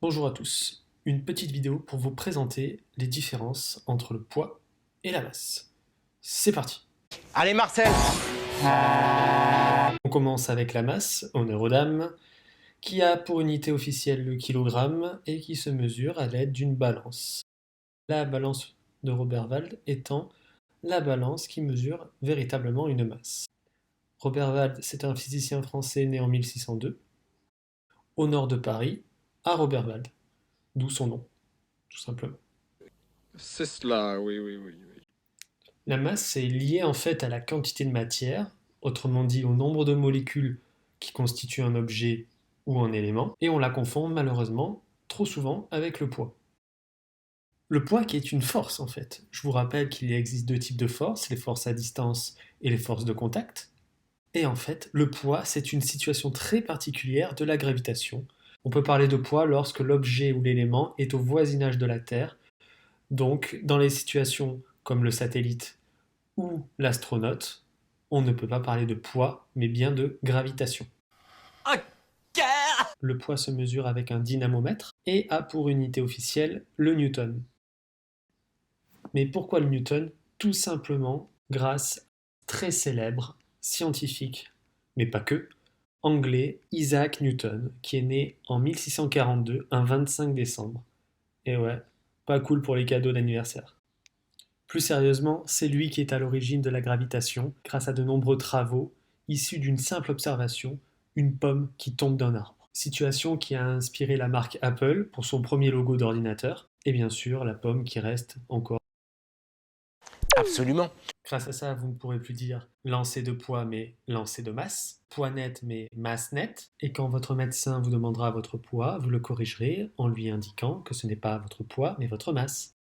Bonjour à tous, une petite vidéo pour vous présenter les différences entre le poids et la masse. C'est parti. Allez Marcel! On commence avec la masse, honneur aux dames, qui a pour unité officielle le kilogramme et qui se mesure à l'aide d'une balance. La balance de Roberval étant la balance qui mesure véritablement une masse. Roberval, c'est un physicien français né en 1602, au nord de Paris, à Roberval, d'où son nom, tout simplement. C'est cela, oui, oui, oui, oui. La masse est liée en fait à la quantité de matière, autrement dit au nombre de molécules qui constituent un objet ou un élément, et on la confond malheureusement trop souvent avec le poids. Le poids qui est une force en fait. Je vous rappelle qu'il existe deux types de forces, les forces à distance et les forces de contact. Et en fait, le poids, c'est une situation très particulière de la gravitation. On peut parler de poids lorsque l'objet ou l'élément est au voisinage de la Terre. Donc, dans les situations comme le satellite ou l'astronaute, on ne peut pas parler de poids, mais bien de gravitation. Ok! Le poids se mesure avec un dynamomètre et a pour unité officielle le newton. Mais pourquoi le newton? Tout simplement grâce à un très célèbre scientifique, mais pas que, anglais Isaac Newton, qui est né en 1642, un 25 décembre. Et ouais, pas cool pour les cadeaux d'anniversaire. Plus sérieusement, c'est lui qui est à l'origine de la gravitation, grâce à de nombreux travaux issus d'une simple observation, une pomme qui tombe d'un arbre. Situation qui a inspiré la marque Apple pour son premier logo d'ordinateur, et bien sûr la pomme qui reste encore. Absolument. Grâce à ça, vous ne pourrez plus dire lancer de poids mais lancer de masse, poids net mais masse nette, et quand votre médecin vous demandera votre poids, vous le corrigerez en lui indiquant que ce n'est pas votre poids mais votre masse.